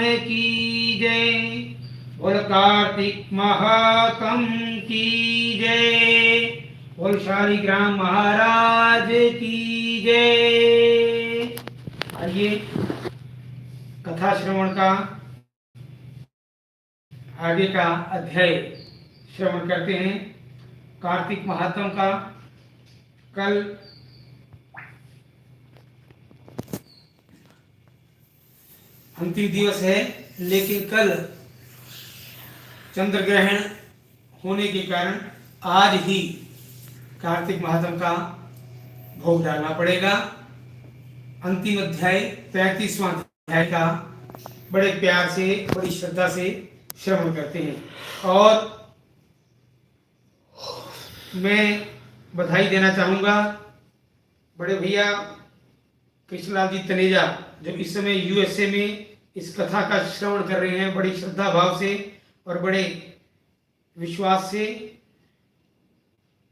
की जय। बोल कार्तिक महात्म की जय। बोल शालिग्राम महाराज की जय। आइए कथा श्रवण का आगे का अध्याय श्रवण करते हैं। कार्तिक महात्म का कल अंतिम दिवस है, लेकिन कल चंद्र ग्रहण होने के कारण आज ही कार्तिक महात्म का भोग डालना पड़ेगा। अंतिम अध्याय 35वां अध्याय का बड़े प्यार से, बड़ी श्रद्धा से श्रवण करते हैं। और मैं बधाई देना चाहूँगा बड़े भैया कृष्णलाल जी तनेजा, जो इस समय यूएसए में इस कथा का श्रवण कर रहे हैं, बड़ी श्रद्धा भाव से और बड़े विश्वास से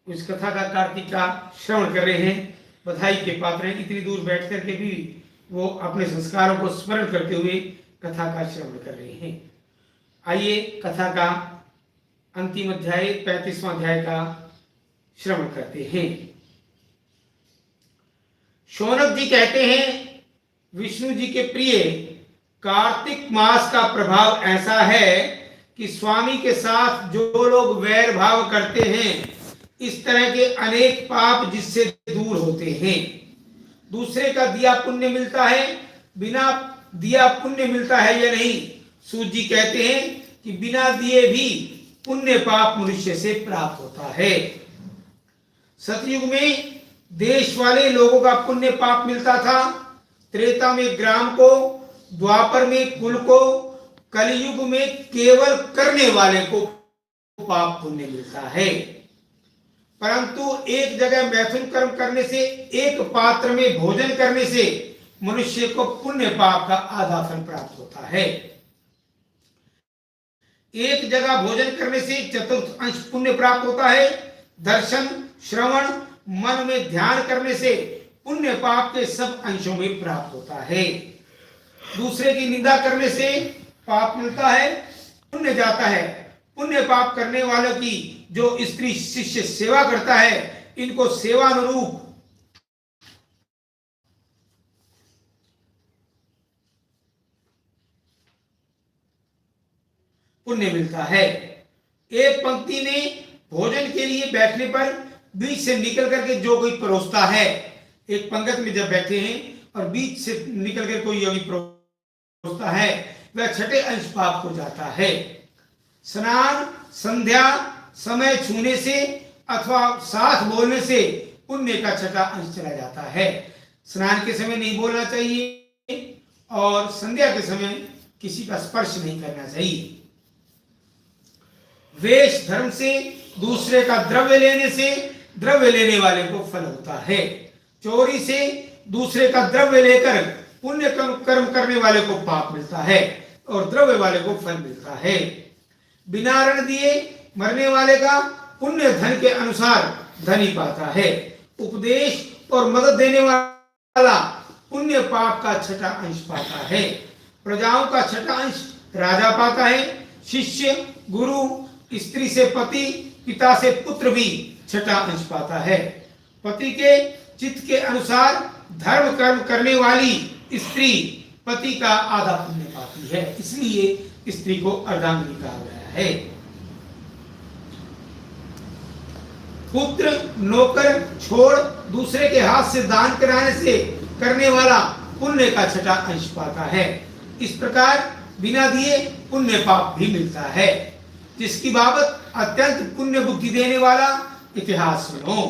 इस कथा का, कार्तिक का श्रवण कर रहे हैं। बधाई के पात्र हैं। इतनी दूर बैठ कर के भी वो अपने संस्कारों को स्मरण करते हुए कथा का श्रवण कर रहे हैं। आइए कथा का अंतिम अध्याय 35वां अध्याय का श्रवण करते हैं। शौनक जी कहते हैं, विष्णु जी के प्रिय, कार्तिक मास का प्रभाव ऐसा है कि स्वामी के साथ जो लोग वैर भाव करते हैं, इस तरह के अनेक पाप जिससे दूर होते हैं। दूसरे का दिया पुण्य मिलता है, बिना दिया पुण्य मिलता है या नहीं? सूत जी कहते हैं कि बिना दिए भी पुण्य पाप मनुष्य से प्राप्त होता है। सतयुग में देश वाले लोगों का पुण्य पाप मिलता था, त्रेता में ग्राम को, द्वापर में कुल को, कलयुग में केवल करने वाले को पाप पुण्य मिलता है। परंतु एक जगह मैथुन कर्म करने से, एक पात्र में भोजन करने से मनुष्य को पुण्य पाप का आधा फल प्राप्त होता है। एक जगह भोजन करने से चतुर्थ अंश पुण्य प्राप्त होता है। दर्शन, श्रवण, मन में ध्यान करने से पुण्य पाप के सब अंशों में प्राप्त होता है। दूसरे की निंदा करने से पाप मिलता है, पुण्य जाता है। पुण्य पाप करने वालों की जो स्त्री शिष्य सेवा करता है, इनको सेवानुरूप पुण्य मिलता है। एक पंक्ति में भोजन के लिए बैठने पर बीच से निकल करके जो कोई परोसता है, एक पंगत में जब बैठे हैं और बीच से निकल कर कोई योगी परोसता है, वह छठे अंश पाप हो जाता है। स्नान, संध्या समय छूने से अथवा साथ बोलने से पुण्य का छठा अंश चला जाता है। स्नान के समय नहीं बोलना चाहिए और संध्या के समय किसी का स्पर्श नहीं करना चाहिए। वेश धर्म से, दूसरे का द्रव्य लेने से द्रव्य लेने वाले को फल होता है। चोरी से, दूसरे का द्रव्य लेकर पुण्य कर्म करने वाले को पाप मिलता है और द्रव्य वाले को फल मिलता है। बिना ऋण दिए मरने वाले का पुण्य धन के अनुसार धन ही पाता है। उपदेश और मदद देने वाला पुण्य पाप का छठा अंश पाता है। प्रजाओं का छठा अंश राजा पाता है। शिष्य, गुरु, स्त्री से पति, पिता से पुत्र भी छठा अंश पाता है। पति के चित्त के अनुसार धर्म कर्म करने वाली स्त्री पति का आधा पुण्य पाती है, इसलिए स्त्री को अर्धांगिनी कहा गया है। पुत्र, नौकर छोड़ दूसरे के हाथ से दान कराने से करने वाला पुण्य का छठा अंश पाता है। इस प्रकार बिना दिए पुण्य पाप भी मिलता है। जिसकी बाबत अत्यंत पुण्य बुद्धि देने वाला इतिहास सुनो।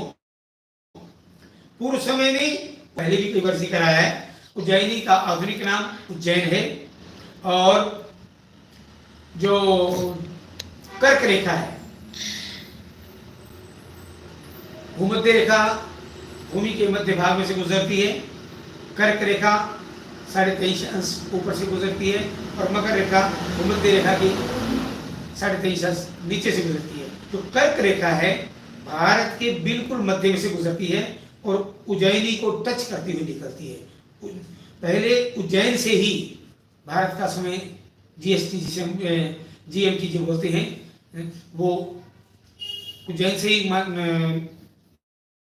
पूर्व समय में पहले भी कई बार जिक्र आया है, उज्जैनी का आधुनिक नाम उज्जैन है और जो कर्क रेखा है, भूमध्य रेखा भूमि के मध्य भाग में से गुजरती है। कर्क रेखा 23.5 अंश ऊपर से गुजरती है और मकर रेखा भूमध्य रेखा की 23.5 अंश नीचे से गुजरती है। तो कर्क रेखा है भारत के बिल्कुल मध्य में से गुजरती है और उज्जैनी को टच करती हुई निकलती है। पहले उज्जैन से ही भारत का समय जीएसटी जिसे जीएमटी जो बोलते हैं, वो उज्जैन से ही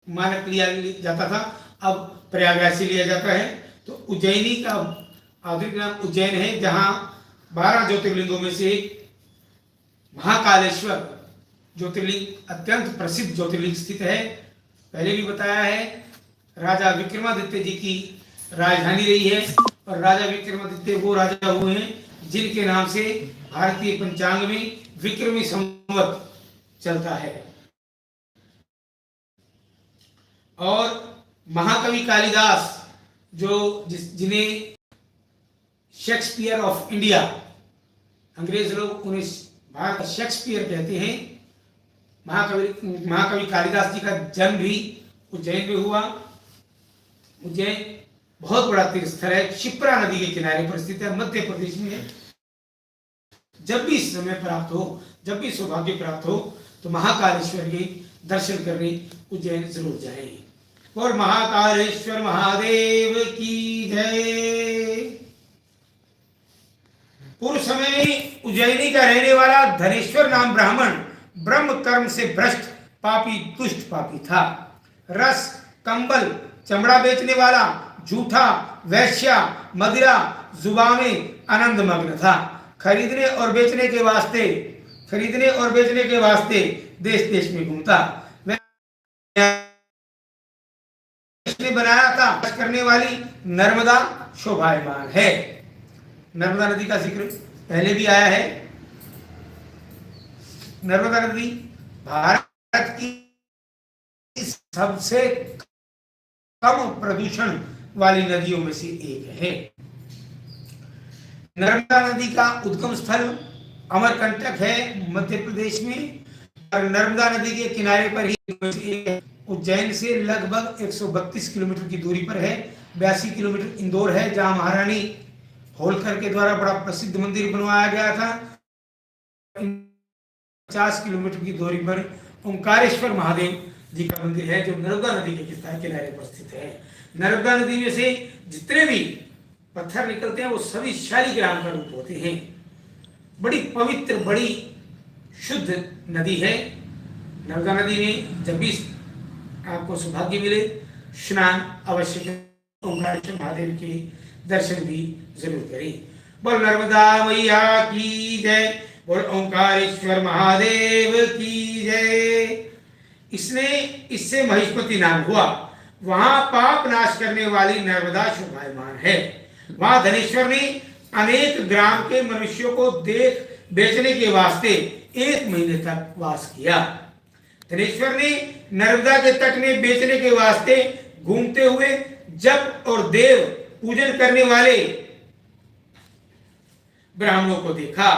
मानक लिया जाता था, अब प्रयागराज से लिया जाता है। तो उज्जैनी का आधुनिक नाम उज्जैन है, जहाँ 12 ज्योतिर्लिंगों में से एक महाकालेश्वर ज्योतिर्लिंग अत्यंत प्रसिद्ध ज्योतिर्लिंग स्थित है। पहले भी बताया है, राजा विक्रमादित्य जी की राजधानी रही है, और राजा विक्रमादित्य वो राजा हुए हैं जिनके नाम से भारतीय पंचांग में विक्रमी संवत चलता है। और महाकवि कालिदास, जो जिन्हें शेक्सपियर ऑफ इंडिया, अंग्रेज लोग उन्हें भारत शेक्सपियर कहते हैं, महाकवि कालिदास जी का जन्म भी उज्जैन में हुआ। उज्जैन बहुत बड़ा तीर्थ स्थल है, क्षिप्रा नदी के किनारे पर स्थित है, मध्य प्रदेश में है। जब भी समय प्राप्त हो, जब भी सौभाग्य प्राप्त हो, तो महाकालेश्वर के दर्शन करने उज्जैन जरूर जाएं। और महाकालेश्वर महादेव की जय। पूर्व समय में उज्जैनी का रहने वाला धनेश्वर नाम ब्राह्मण ब्रह्म कर्म से भ्रष्ट पापी दुष्ट पापी था। रस, कंबल, चमड़ा बेचने वाला, झूठा, वैश्या, मदिरा, जुबा में आनंद मग्न था। खरीदने और बेचने के वास्ते देश देश में घूमता। ने बनाया था करने वाली नर्मदा शोभायमान है। नर्मदा नदी का जिक्र पहले भी आया है। नर्मदा नदी भारत की सबसे कम प्रदूषण वाली नदियों में से एक है। नर्मदा नदी का उद्गम स्थल अमरकंटक है मध्य प्रदेश में, और नर्मदा नदी के किनारे पर ही उज्जैन से लगभग 132 किलोमीटर की दूरी पर है। 82 किलोमीटर इंदौर है, जहां महारानी होलकर के द्वारा बड़ा प्रसिद्ध मंदिर बनवाया गया था। 50 किलोमीटर की दूरी पर ओंकारेश्वर महादेव जी का मंदिर है, जो नर्मदा नदी के किनारे पर स्थित है। नर्मदा नदी में से जितने भी पत्थर निकलते हैं वो सभी शालिग्राम का रूप होते हैं। बड़ी पवित्र, बड़ी शुद्ध नदी है। नर्मदा नदी में जब भी आपको सौभाग्य मिले, स्नान अवश्य करें, ओंकारेश्वर महादेव के दर्शन भी जरूर करें। बोल नर्मदा मैया की जय, बोल ओंकारेश्वर महादेव की जय। इससे महिष्मति नाम हुआ। वहां पाप नाश करने वाली नर्मदा शोभायमान है। वहां धनेश्वर ने अनेक ग्राम के मनुष्यों को बेचने के वास्ते 1 महीने तक वास किया। धनेश्वर ने नर्मदा के तट में बेचने के वास्ते घूमते हुए जप और देव पूजन करने वाले ब्राह्मणों को देखा।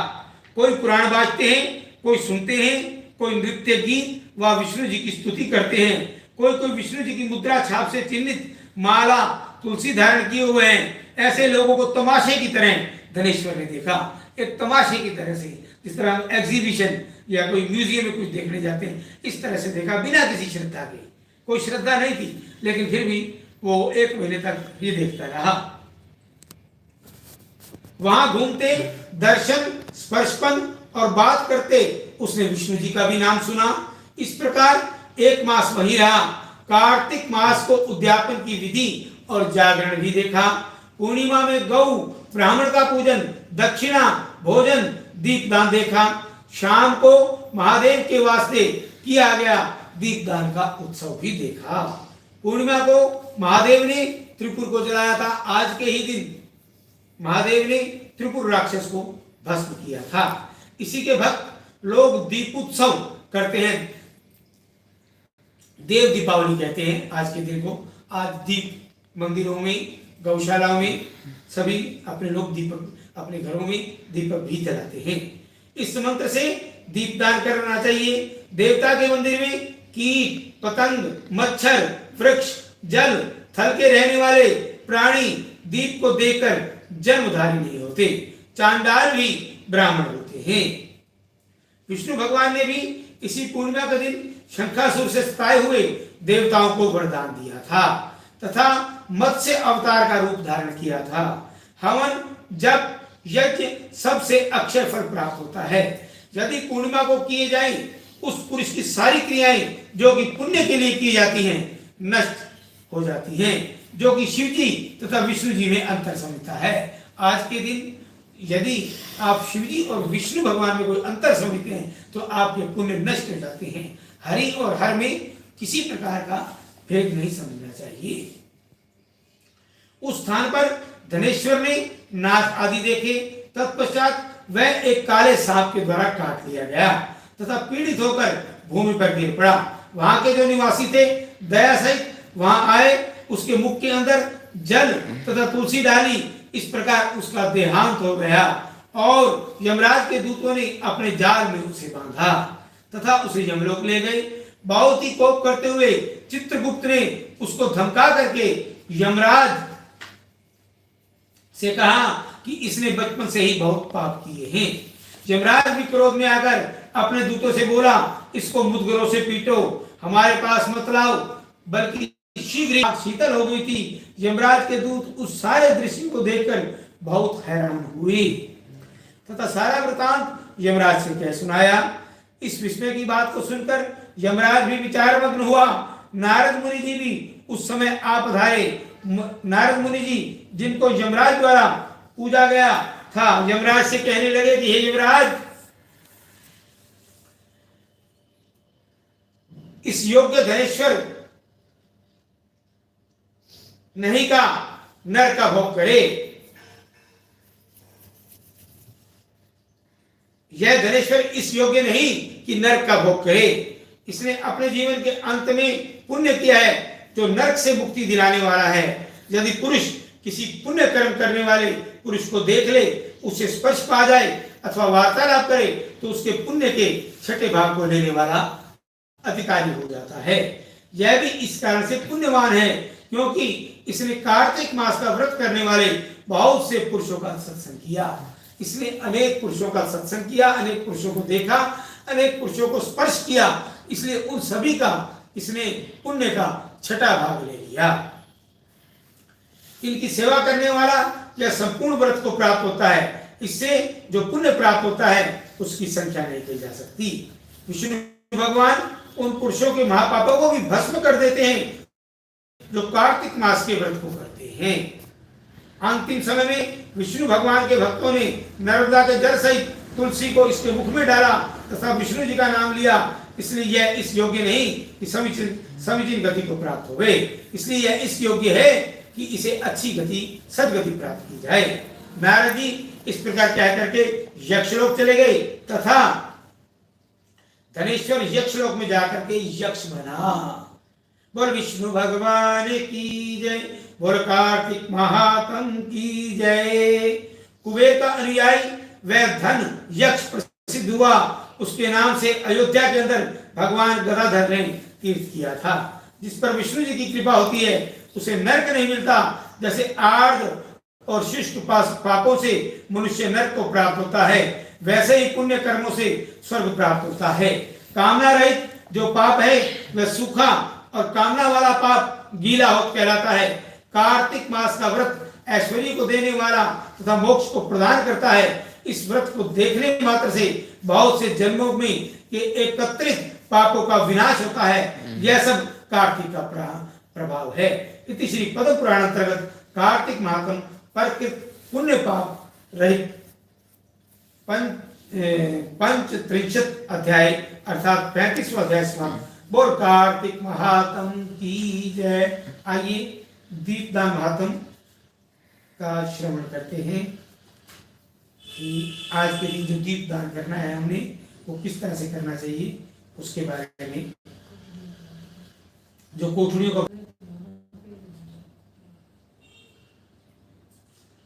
कोई पुराण बाजते हैं, कोई सुनते हैं, कोई नृत्य गीत व विष्णु जी की स्तुति करते हैं। कोई विष्णु जी की मुद्रा छाप से चिन्हित माला, तुलसी धारण किए हुए हैं। ऐसे लोगों को तमाशे की तरह धनेश्वर ने देखा। एक तमाशे की तरह से, जिस तरह एग्जीबिशन या कोई म्यूजियम में कुछ देखने जाते हैं, इस तरह से देखा, बिना किसी श्रद्धा के। कोई श्रद्धा नहीं थी, लेकिन फिर भी वो 1 महीने तक ये देखता रहा। वहां घूमते, दर्शन, स्पर्शपन और बात करते उसने विष्णु जी का भी नाम सुना। इस प्रकार 1 मास वहीं रहा। कार्तिक मास को उद्यापन की विधि और जागरण भी देखा। पूर्णिमा में गौ ब्राह्मण का पूजन, दक्षिणा, भोजन, दीपदान देखा। शाम को महादेव के वास्ते किया गया दीपदान का उत्सव भी देखा। पूर्णिमा को महादेव ने त्रिपुर को जलाया था। आज के ही दिन महादेव ने त्रिपुर राक्षस को भस्म किया था। इसी के भक्त लोग दीप उत्सव करते हैं। देव दीपावली कहते हैं आज के दिन को। आज दीप मंदिरों में, गौशालाओं में सभी अपने लोग दीपक, अपने घरों में दीपक भी जलाते हैं। इस मंत्र से दीपदान करना चाहिए। देवता के मंदिर में कीट, पतंग, मच्छर, वृक्ष, जल, थल के रहने वाले प्राणी दीप को देखकर जन्मधारी नहीं होते। चांडाल भी ब्राह्मण होते हैं। विष्णु भगवान ने भी इसी पूर्णिमा के दिन शंखासुर से सताए हुए देवताओं को वरदान दिया था तथा मत्स्य अवतार का रूप धारण किया था। हवन, जप, यज्ञ सबसे अक्षय फल प्राप्त होता है। यदि पूर्णिमा को किए जाए, उस पुरुष की सारी क्रियाएं जो कि पुण्य के लिए की जाती हैं नष्ट हो जाती हैं, जो कि शिव जी तथा विष्णु जी में अंतर समझता है। आज के दिन यदि आप शिव जी और विष्णु भगवान में कोई अंतर समझते हैं तो आपके पुण्य नष्ट हो जाते हैं। हरि और हर में किसी प्रकार का भेद नहीं समझना चाहिए। उस स्थान पर धनेश्वर ने नाग आदि देखे। तत्पश्चात वह एक काले सांप के द्वारा काट लिया गया तथा पीड़ित होकर भूमि पर गिर पड़ा। वहां के जो निवासी थे दया सहित वहां आए, उसके मुख के अंदर जल तथा तुलसी डाली। इस प्रकार उसका देहांत हो गया और यमराज के दूतों ने अपने जाल में उसे बांधा तथा उसे यमलोक ले गए। बहुत ही कोप करते हुए चित्रगुप्त ने उसको धमका करके यमराज से कहा कि इसने बचपन से ही बहुत पाप किए हैं। यमराज भी क्रोध में आकर अपने दूतों से बोला, इसको मुद्गरों से पीटो, हमारे पास मत लाओ। बल्कि शीघ्र ही शीतल हो गई थी। यमराज के दूत उस सारे दृश्य को देखकर बहुत हैरान हुए तथा सारा वृतांत यमराज से कह सुनाया। इस विस्मय की बात को सुनकर यमराज भी विचारमग्न हुआ। नारद मुनि जी भी उस समय आ पधारे। नारद मुनि जी जिनको यमराज द्वारा पूजा गया था, यमराज से कहने लगे कि हे यमराज, इस योग्य धनेश्वर नहीं का नर का भोग करे। यह धनेश्वर इस योग्य नहीं कि नरक का भोग करे। इसने अपने जीवन के अंत में पुण्य किया है जो नरक से मुक्ति दिलाने वाला है। यदि पुरुष किसी पुण्य कर्म करने वाले पुरुष को देख ले, उसे स्पर्श पा जाए अथवा वार्तालाप करे तो उसके पुण्य के छठे भाग को लेने वाला अधिकारी हो जाता है। यह भी इस कारण से पुण्यवान है क्योंकि इसने कार्तिक मास का व्रत करने वाले बहुत से पुरुषों का सत्संग किया। इसने अनेक पुरुषों का सत्संग किया, अनेक पुरुषों को देखा, अनेक पुरुषों को स्पर्श किया, इसलिए उन सभी का इसने पुण्य का छठा भाग ले लिया। इनकी सेवा करने वाला यह संपूर्ण व्रत को प्राप्त होता है। इससे जो पुण्य प्राप्त होता है उसकी संख्या नहीं की जा सकती। विष्णु भगवान उन पुरुषों के महापापों को भी भस्म कर देते हैं जो कार्तिक मास के व्रत को करते हैं। अंतिम समय में विष्णु भगवान के भक्तों ने नर्मदा के जल सहित तुलसी को इसके मुख में डाला तथा विष्णु जी का नाम लिया। इसलिए यह इस योग्य नहीं कि समीचीन गति को प्राप्त हो गए। इसलिए यह इस योग्य है कि इसे अच्छी गति सदगति प्राप्त की जाए। नारद जी इस प्रकार कह करके यक्षलोक चले गए तथा धनेश्वर यक्षलोक में जाकर के यक्ष बना। बोल विष्णु भगवान की जय, बोल कार्तिक महात्म की जय। कुबेर का अनुयायी वह धन यक्ष प्रसिद्ध हुआ। उसके नाम से अयोध्या के अंदर भगवान गदाधर ने तीर्थ किया था। जिस पर विष्णु जी की कृपा होती है उसे नरक नहीं मिलता। जैसे आर्द्र और शुष्क पापों से मनुष्य नरक को प्राप्त होता है, वैसे ही पुण्य कर्मों से स्वर्ग प्राप्त होता है। कामना रहित जो पाप है वह सूखा और कामना वाला पाप गीला हो कहलाता है। कार्तिक मास का व्रत ऐश्वर्य को देने वाला तथा मोक्ष को प्रदान करता है। इस व्रत को देखने मात्र से बहुत से जन्मों में के एकत्रित पापों का विनाश होता है। यह सब कार्तिक का प्रभाव है। इति श्री पद्म पुराण अंतर्गत कार्तिक महात्म परकृत पुण्य पाप रहित पंचत्रिंशत् अध्याय अर्थात 35वां अध्याय समाप्त। बोल कार्तिक महात्म की जय। आइए दीपदान महात्म का श्रवण करते हैं कि आज के दिन जो दीपदान करना है हमने वो किस तरह से करना चाहिए, उसके बारे में। जो कोठरियों का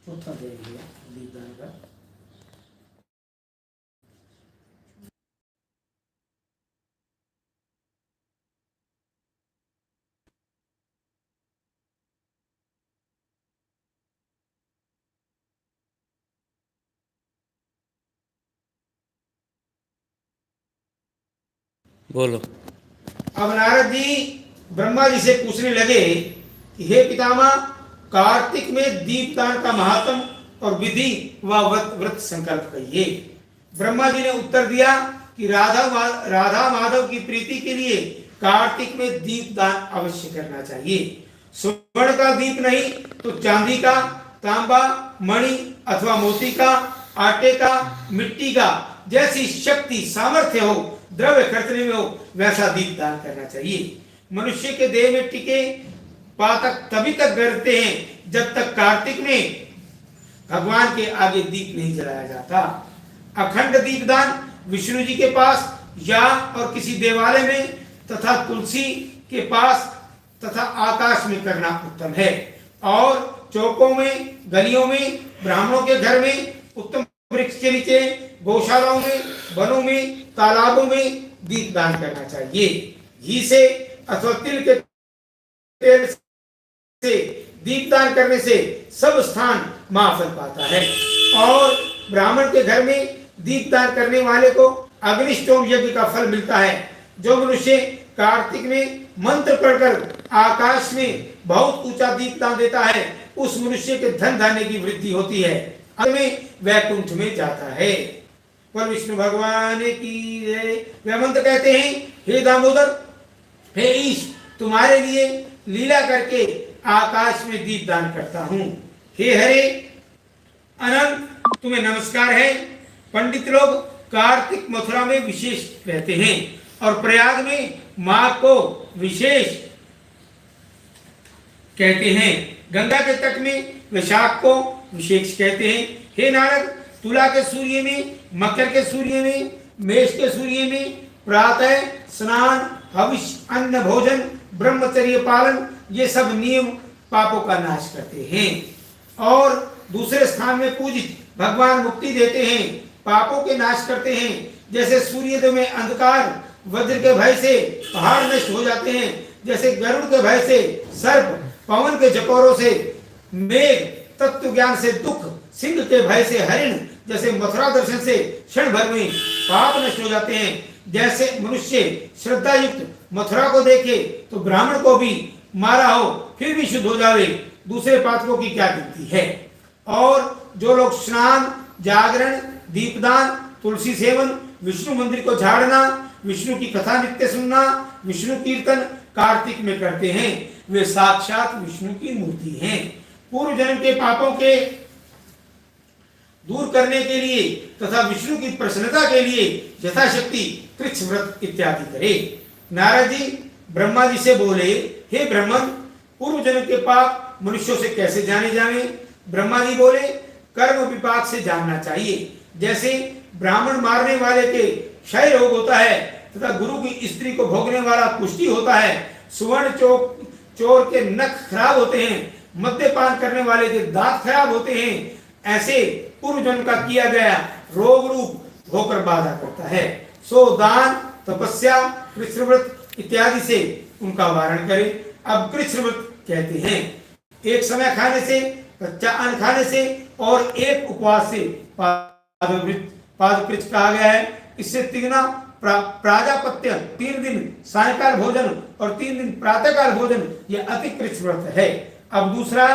चौथा दीपदान का बोलो। अब नारद जी ब्रह्मा जी से पूछने लगे कि हे पितामह, कार्तिक में दीपदान का महात्म और विधि व व्रत संकल्प कहिए। ब्रह्मा जी ने उत्तर दिया कि राधा माधव की प्रीति के लिए कार्तिक में दीप दान अवश्य करना चाहिए। स्वर्ण का दीप नहीं तो चांदी का, तांबा, मणि अथवा मोती का, आटे का, मिट्टी का, जैसी शक्ति सामर्थ्य हो, द्रव्य खर्चने में हो, वैसा दीप दान करना चाहिए। मनुष्य के देह में टिके पातक तभी तक गरजते हैं जब तक कार्तिक में भगवान के आगे दीप नहीं जलाया जाता। अखंड दीपदान विष्णु जी के पास या और किसी देवालय में तथा तुलसी के पास तथा आकाश में करना उत्तम है। और चौकों में, गलियों में, ब्राह्मणों के घर में, उत्तम वृक्ष के नीचे, गौशालाओं में, वनों में, तालाबों में दीपदान करना चाहिए। घी से अथवा तिल के तेल से दीपदान करने से सब स्थान महाफल पाता है। और ब्राह्मण के घर में दीपदान करने वाले को अग्निष्टोम यज्ञ का फल मिलता है। जो मनुष्य कार्तिक में मंत्र पढ़कर आकाश में बहुत ऊंचा दीपदान देता है, उस मनुष्य के धन धान्य की वृद्धि होती है, अंत में वैकुंठ में जाता है। पर विष्णु भगवान की वह मंत्र कहते हैं, हे दामोदर, हे ईश, तुम्हारे लिए लीला करके आकाश में दीपदान करता हूँ। हे हरे अनंत, तुम्हें नमस्कार है। पंडित लोग कार्तिक मथुरा में विशेष रहते हैं और प्रयाग में माघ को विशेष कहते हैं। गंगा के तट में वैशाख को विशेष कहते हैं। हे नारद, तुला के सूर्य में, मकर के सूर्य में, मेष के सूर्य में प्रातः स्नान, हविष्य, अन्न भोजन, ब्रह्मचर्य पालन, ये सब नियम पापों का नाश करते हैं। और दूसरे स्थान में पूजित भगवान मुक्ति देते हैं, पापों के नाश करते हैं। जैसे सूर्योदय में अंधकार, वज्र के भय से पहाड़ नष्ट हो जाते हैं, जैसे गरुड़ के भय से सर्प, पवन के झकोरों से मेघ, तत्व ज्ञान से दुख, सिंह के भय से हरिण, जैसे मथुरा दर्शन से क्षण भर में पाप नष्ट हो जाते हैं। जैसे मनुष्य श्रद्धा युक्त मथुरा को देखे तो ब्राह्मण को भी मारा हो फिर भी शुद्ध हो जावे, दूसरे पातकों की क्या गिनती है। और जो लोग स्नान, जागरण, दीपदान, तुलसी सेवन, विष्णु मंदिर को झाड़ना, विष्णु की कथा नित्य सुनना, विष्णु कीर्तन कार्तिक में करते हैं, वे साक्षात विष्णु की मूर्ति हैं। पूर्व जन्म के पापों के दूर करने के लिए तथा विष्णु की प्रसन्नता के लिए यथाशक्ति कृच्छ व्रत इत्यादि करे। नारद जी ब्रह्मा जी से बोले, हे ब्रह्मन, पूर्व जन्म के पाप मनुष्यों से कैसे जाने जावे? ब्रह्मा जी बोले, कर्म विपाक से जानना चाहिए। जैसे ब्राह्मण मारने वाले के क्षय रोग होता है तथा गुरु की स्त्री को भोगने वाला कुष्ठी होता है, सुवर्ण चोर के नख खराब होते हैं, मद्यपान करने वाले के दांत खराब होते हैं, ऐसे पूर्व जन्म का किया गया रोग रूप होकर बाधा करता है। सो दान, तपस्या, कृच्छ्रव्रत इत्यादि से उनका वारण करें। अब कृच्छ्रव्रत कहते हैं एक समय खाने से, कच्चा अन्न खाने से और एक उपवास से पादकृच्छ कहा गया है। इससे तिगना प्राजापत्य, 3 दिन सायकाल भोजन और 3 दिन प्रातःकाल भोजन, यह अति कृच्छ व्रत है। अब दूसरा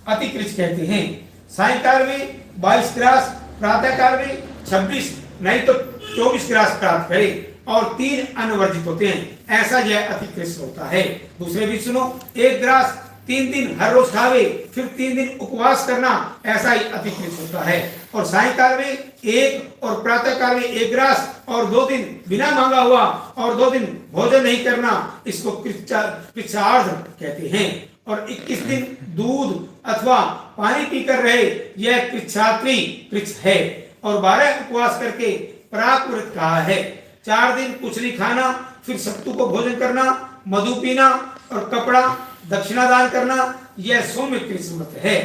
अति कृच्छ कहते हैं। सायकाल में 22 ग्रास, प्रातःकाल में 26 नहीं तो 24 ग्रास प्राप्त करे और 3 अन्न वर्जित होते हैं, ऐसा यह अति कृच्छ होता है। दूसरे भी सुनो, 1 ग्रास 3 दिन हर रोज खावे, फिर 3 दिन उपवास करना, ऐसा ही अति कृच्छ होता है। और सायकाल में 1 और प्रातःकाल में 1 ग्रास और 2 दिन बिना मांगा हुआ और 2 दिन भोजन नहीं करना, इसको कृच्छार्ध कहते हैं। और 21 दिन दूध अथवा पानी पीकर रहे, यह कृच्छात्री कृच्छ है। और 12 उपवास करके प्राक व्रत कहा है। 4 दिन कुछ नहीं खाना, फिर सत्तू को भोजन करना, मधु पीना और कपड़ा दक्षिणा दान करना, यह सौम्य कृच्छ व्रत है।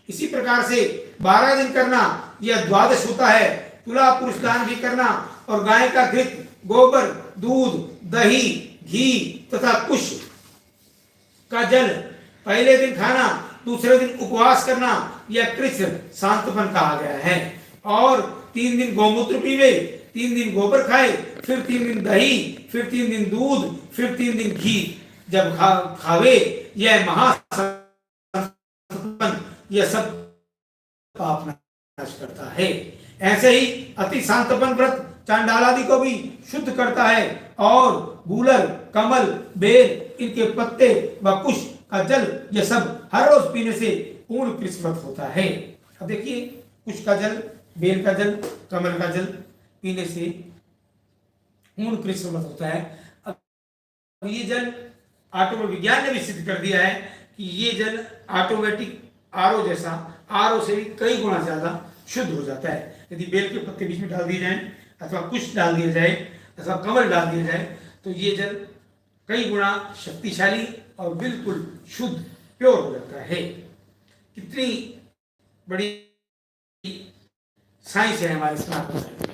इसी प्रकार से 12 दिन करना, यह द्वादश होता है। तुला पुरुष दान भी करना और गाय का घृत, गोबर, दूध, दही, घी तथा कुश का जल पहले दिन खाना, दूसरे दिन उपवास करना, यह कृच्छ शांतपन कहा गया है। और 3 दिन गौमूत्र पीवे, 3 दिन गोबर खाए, फिर 3 दिन दही, फिर 3 दिन दूध, फिर 3 दिन घी जब खावे यह महासंतपन यह सब पाप नाश करता है। ऐसे ही अति शांतपन व्रत चांडाल आदि को भी शुद्ध करता है और गूलर, कमल, बेल, इनके पत्ते व कुश का जल यह सब हर रोज पीने से पूर्ण कृष्ण व्रत होता है। अब देखिए, कुश का जल, बेल का जल, कमल का जल पीने से पूर्ण कृष्ण व्रत होता है। अब ये जल विज्ञान ने भी सिद्ध कर दिया है कि ये जल ऑटोमेटिक आरओ जैसा, आरओ से भी कई गुना ज्यादा शुद्ध हो जाता है। यदि बेल के पत्ते बीच में डाल दिए जाएं अथवा कुश डाल दिया जाए अथवा कमल डाल दिया जाए तो ये जल कई गुना शक्तिशाली और बिल्कुल शुद्ध, प्योर हो जाता है। कितनी बड़ी साइंस है हमारे सनातन धर्म में।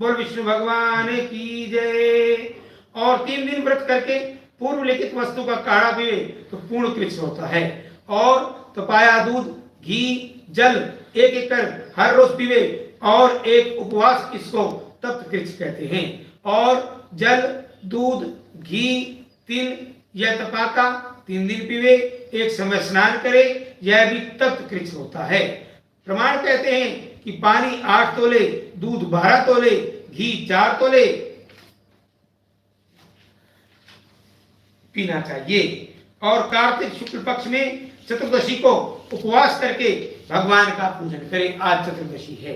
बोल विष्णु भगवान की जय। और 3 दिन व्रत करके पूर्व लिखित वस्तु का काढ़ा पीवे तो पूर्ण कृष्ण होता है। और तपाया दूध, घी, जल एक एक कर हर रोज पीवे और एक उपवास इसको तप्त कृष्ण कहते हैं। और जल, दूध, घी, तिल या तपाका 3 दिन पीवे, एक समय स्नान करे, यह भी तप्त कृष्ण होता है। प्रमाण कहते हैं कि पानी 8 तोले, दूध 12 तोले, घी 4 तोले पीना चाहिए। और कार्तिक शुक्ल पक्ष में चतुर्दशी को उपवास करके भगवान का पूजन करें। आज चतुर्दशी है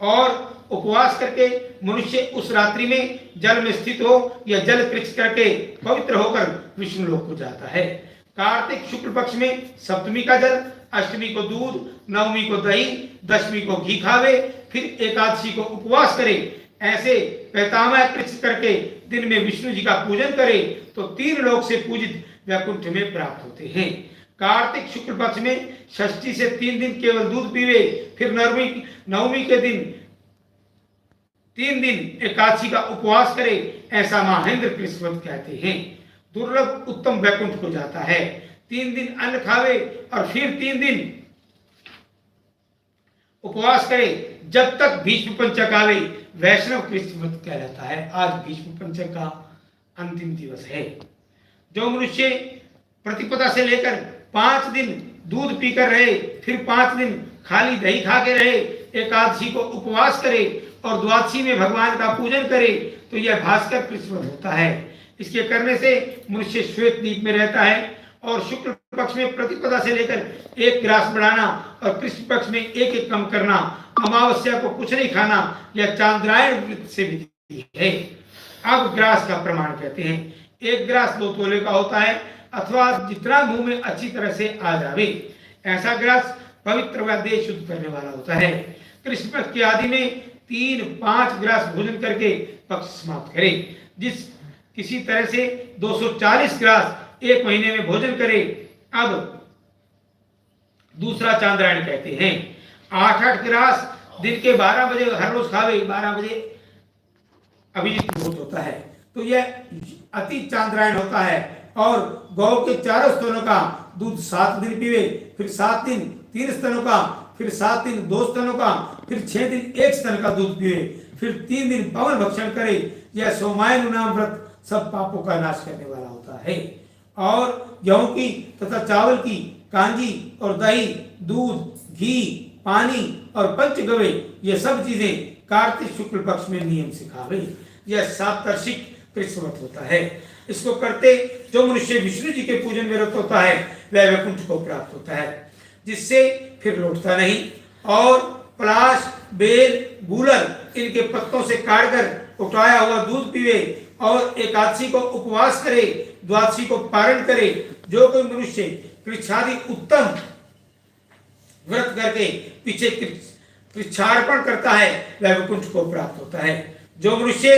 और उपवास करके मनुष्य उस रात्रि में जल में स्थित हो या जल कृष्ण करके पवित्र होकर विष्णु लोक को जाता है। कार्तिक शुक्ल पक्ष में सप्तमी का जल, अष्टमी को दूध, नवमी को दही, दशमी को घी खावे, फिर एकादशी को उपवास करे। ऐसे पैतामह कृष्ण करके दिन में विष्णु जी का पूजन करे तो 3 लोक से पूजित वैकुंठ में प्राप्त होते हैं। कार्तिक शुक्ल पक्ष में षष्ठी से 3 दिन केवल दूध पीवे, फिर नवमी के दिन 3 दिन एकादशी का उपवास करे। ऐसा महेंद्र कृष्ण व्रत कहते हैं। दुर्लभ उत्तम वैकुंठ को जाता है। 3 दिन अन्न खावे और फिर 3 दिन उपवास करे जब तक भीष्म पंचक आवे, वैष्णव कृष्ण व्रत कहलाता है। आज भीष्म पंचक का अंतिम दिवस है। जो मनुष्य प्रतिपदा से लेकर 5 दिन दूध पीकर रहे, फिर 5 दिन खाली दही खा के रहे, एकादशी को उपवास करे और द्वादशी में भगवान का पूजन करे तो यह भास्कर कृष्ण व्रत होता है। इसके करने से मनुष्य श्वेत दीप में रहता है। और शुक्ल पक्ष में प्रतिपदा से लेकर 1 ग्रास बढ़ाना और कृष्ण पक्ष में 1 कम करना, अमावस्या को कुछ नहीं खाना, यह चांद्रायण व्रत से विधि है। अब ग्रास का प्रमाण कहते हैं। 1 ग्रास 2 तोले का होता है अथवा जितना मुंह में अच्छी तरह से आ जावे, ऐसा ग्रास पवित्र व देह शुद्ध करने वाला होता है। कृष्ण पक्ष की आदि में 3-5 ग्रास भोजन करके पक्ष समाप्त करे। जिस किसी तरह से 240 ग्रास 1 महीने में भोजन करे। अब दूसरा चांद्रायण कहते हैं। 8-8 ग्रास दिन के 12 बजे हर रोज खावे, 12 बजे अभिजीत मुहूर्त होता है तो यह अति चांद्रायण होता है। और गौ के 4 स्तनों का दूध 7 दिन पीवे, फिर 7 दिन 3 स्तनों का, फिर 7 दिन 2 स्तनों का, फिर 6 दिन 1 स्तन का दूध पीवे, फिर 3 दिन पवन भक्षण करे। यह सोमायन नाम व्रत सब पापों का नाश करने वाला होता है। और गेहूं की तथा चावल की कांजी और दही, दूध, घी, पानी और पंचगव्य ये सब चीजें कार्तिक शुक्ल पक्ष में नियम से खावे। यह साप्तर्षिक कृष्ण व्रत होता है। इसको करते जो मनुष्य विष्णु जी के पूजन में रत होता है वह वैकुंठ को प्राप्त होता है, जिससे फिर लौटता नहीं। और पलाश, बेल, गूलर इनके पत्तों से काटकर उठाया हुआ दूध पीवे और एकादशी को उपवास करे, द्वादशी को पारण करे। जो कोई मनुष्य कृच्छादि उत्तम व्रत करके पीछे कृच्छार्पण करता है वह वैकुंठ को प्राप्त होता है। जो मनुष्य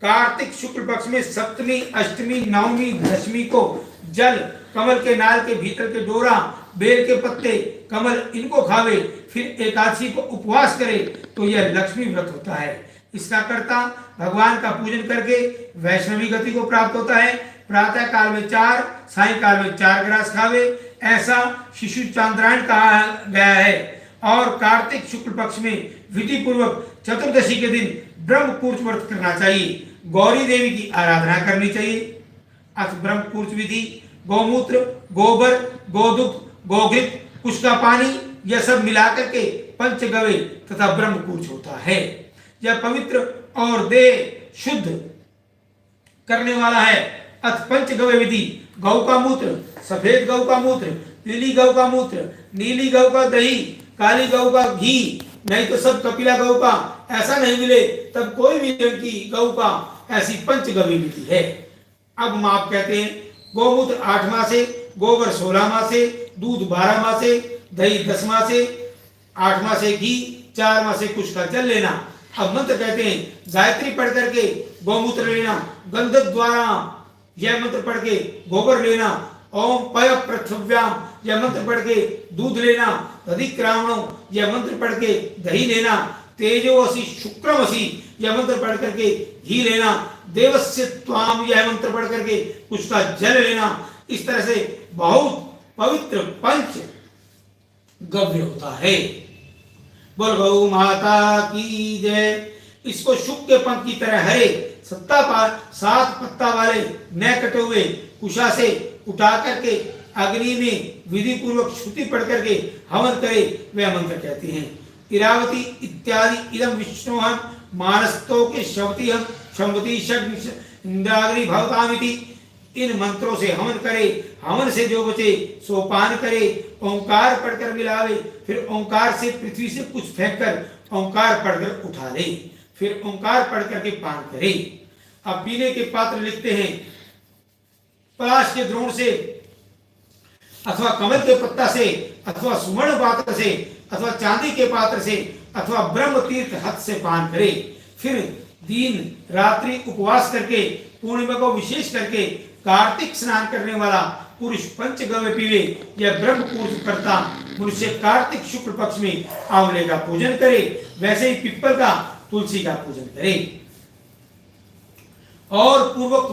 कार्तिक शुक्ल पक्ष में सप्तमी, अष्टमी, नवमी, दशमी को जल, कमल के नाल के भीतर के डोरा, बेल के पत्ते, कमल इनको खावे, फिर एकादशी को उपवास करे तो यह लक्ष्मी व्रत होता है। इसका कर्ता भगवान का पूजन करके वैष्णवी गति को प्राप्त होता है। प्रातः काल में 4, सायंकाल में 4 ग्रास खावे, ऐसा शिशु चांद्रायण कहा गया है। और कार्तिक शुक्ल पक्ष में विधि पूर्वक चतुर्दशी के दिन ब्रह्म कूर्च व्रत करना चाहिए। गौरी देवी की आराधना करनी चाहिए। अथ ब्रह्म कूर्च विधि, गौमूत्र, गोबर, गोदुग्ध, गोघृत, कुश का पानी, यह सब मिलाकर के पंचगव्य तथा ब्रह्म कूर्च होता है। यह पवित्र और देह शुद्ध करने वाला है। अथ पंचगव्य विधि, गौ का मूत्र, सफेद गौ का मूत्र, पीली गौ का मूत्र, नीली गौ का दही, काली गौ का घी, नहीं तो सब कपिला गौ का, ऐसा नहीं मिले तब कोई भी रंग की गौ का, ऐसी पंचगव्य विधि है। अब माप कहते हैं, गोमूत्र 8 मासे, गोबर 16 मासे, दूध 12 मासे, दही 10 मासे, 8 मासे घी, 4 मासे कुश का जल लेना। अब मंत्र कहते हैं, गायत्री पढ़ करके गौमूत्र लेना, गंध द्वारा यह मंत्र पढ़ के गोबर लेना, ओम पय पृथ्व्याम यह मंत्र पढ़ के दूध लेना, अधिक्रामणो यह मंत्र पढ़ के दही लेना, तेजोवसी शुक्रमसी यह मंत्र पढ़ करके घी लेना, देवस्य त्वाम यह मंत्र पढ़ करके उसका जल लेना। इस तरह से बहुत पवित्र पंच गव्य होता है। बोल गौ माता की जय। इसको शुक के पंख की तरह हरे 7 पत्ता वाले न कटे हुए कुशा से उठा करके अग्नि में विधि पूर्वक श्रुति पढ़ करके हवन करे, वह मंत्र कहते हैं। इरावती इत्यादि इदम विष्णुहम मानस्तो के शवती हम शंभती इंद्राग्नि भवतामिति। इन मंत्रों से हवन करे, हवन से जो बचे सो पान करे, ओंकार पढ़कर मिलावे, फिर ओंकार से पृथ्वी से कुछ फेंक कर ओंकार पढ़कर उठा ले, फिर ओंकार पढ़ करके पान करे। अब पीने के पात्र लिखते हैं, पलाश के द्रोण से अथवा कमल के पत्ता से अथवा सुवर्ण पात्र से अथवा चांदी के पात्र से अथवा ब्रह्म तीर्थ हथ से पान करे। फिर दिन रात्रि उपवास करके पूर्णिमा को विशेष करके कार्तिक स्नान करने वाला पुरुष पंचगव्य पीवे। यह ब्रह्म कूर्च करता मनुष्य कार्तिक शुक्ल पक्ष में आंवले का पूजन करे, वैसे ही पिप्पल का तुलसी का पूजन करे। और पूर्वोक्त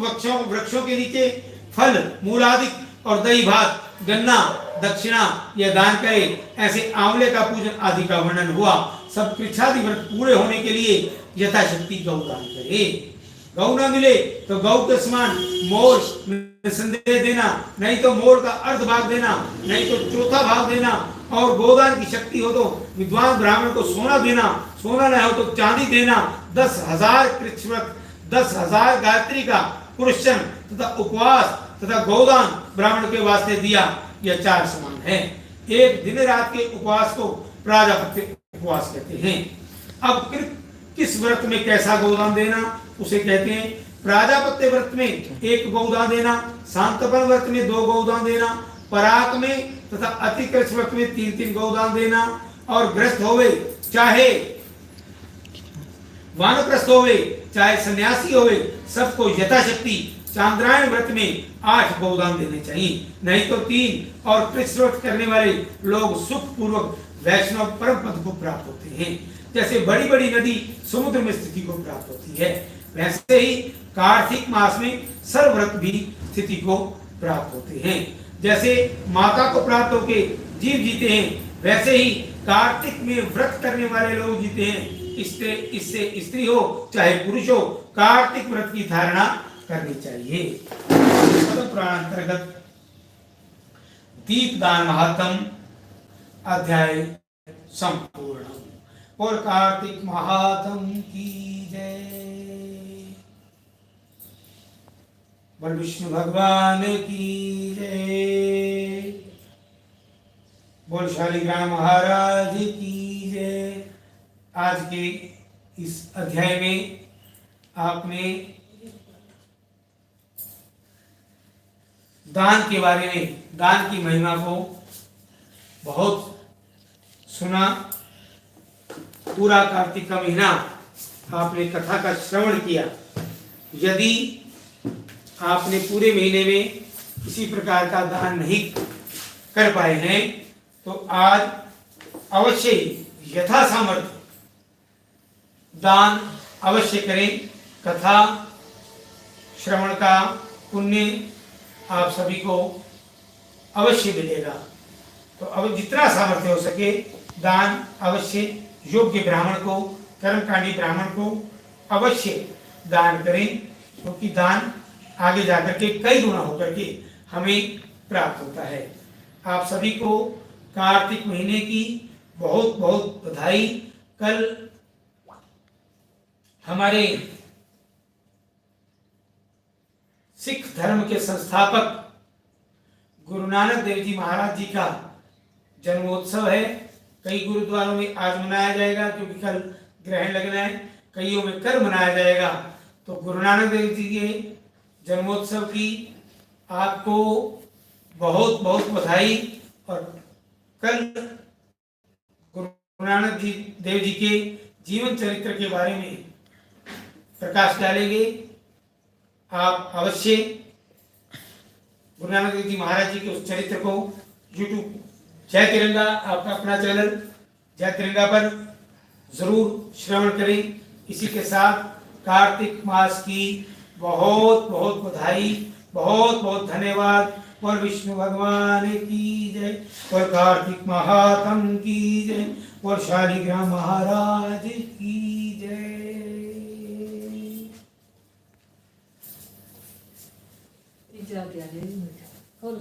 वृक्षों के नीचे फल मूलादिक और दही भात गन्ना दक्षिणा यह दान करे। ऐसे आंवले का पूजन आदि का वर्णन हुआ। सब कृच्छादि व्रत पूरे होने के लिए यथाशक्ति गौ दान करे। गौ न मिले तो गौ के समान मोर निसंदेह देना, नहीं तो मोर का अर्ध भाग देना, नहीं तो चौथा भाग देना। और गोदान की शक्ति हो तो विद्वान ब्राह्मण को सोना देना, सोना न हो तो चांदी देना। 10,000 कृच्छ व्रत, 10,000 गायत्री का पुरुषन तथा उपवास तथा गोदान ब्राह्मण के वास्ते दिया। यह 4 समान है। एक दिन रात के उपवास को प्राजापत्य उपवास कहते हैं। अब किस व्रत में कैसा गोदान देना उसे कहते हैं। प्राजापत्य व्रत में 1 गोदान देना, शांतपन व्रत में 2 गोदान देना, पराक में तथा अतिकृष्ण व्रत में 3-3 गोदान देना। और ग्रस्त होवे चाहे वानप्रस्थ होवे चाहे सन्यासी होवे, सबको यथाशक्ति चांद्रायण व्रत में 8 गोदान देने चाहिए, नहीं तो 3। और कृष्ण व्रत करने वाले लोग सुख पूर्वक वैष्णव परम पद को प्राप्त होते हैं। जैसे बड़ी बड़ी नदी समुद्र में स्थिति को प्राप्त होती है, वैसे ही कार्तिक मास में सर्वव्रत भी स्थिति को प्राप्त होते हैं। जैसे माता को प्राप्त होके जीव जीते हैं, वैसे ही कार्तिक में व्रत करने वाले लोग जीते हैं। इससे स्त्री हो चाहे पुरुष हो, कार्तिक व्रत की धारणा करनी चाहिए। पुराण अंतर्गत दीपदान महात्म अध्याय संपूर्ण। और कार्तिक महात्म की जय। बोल विष्णु भगवान की जय। बोल शालिग्राम महाराज की जय। आज के इस अध्याय में आपने दान के बारे में, दान की महिमा को बहुत सुना। पूरा कार्तिक का महीना आपने कथा का श्रवण किया। यदि आपने पूरे महीने में किसी प्रकार का दान नहीं कर पाए हैं तो आज अवश्य ही यथा सामर्थ्य दान अवश्य करें। कथा श्रवण का पुण्य आप सभी को अवश्य मिलेगा। तो अब जितना सामर्थ्य हो सके दान अवश्य योग्य ब्राह्मण को, कर्मकांडी ब्राह्मण को अवश्य दान करें, क्योंकि दान आगे जाकर के कई गुना होकर के हमें प्राप्त होता है। आप सभी को कार्तिक महीने की बहुत बहुत बधाई। कल हमारे सिख धर्म के संस्थापक गुरु नानक देव जी महाराज जी का जन्मोत्सव है। कई गुरुद्वारों में आज मनाया जाएगा क्योंकि कल ग्रहण लगना है, कईयों में कल मनाया जाएगा। तो गुरु नानक देव जी के जन्मोत्सव की आपको बहुत बहुत बधाई। और कल गुरु नानक जी देव जी के जीवन चरित्र के बारे में प्रकाश डालेंगे। आप अवश्य गुरु नानक देव जी महाराज जी के उस चरित्र को यूट्यूब जय तिरंगा, आपका अपना चैनल जय तिरंगा पर जरूर श्रवण करें। इसी के साथ कार्तिक मास की बहुत बहुत बधाई, बहुत बहुत धन्यवाद। और विष्णु भगवान की जय, और कार्तिक महात्म की जय, और शालिग्राम महाराज की जय।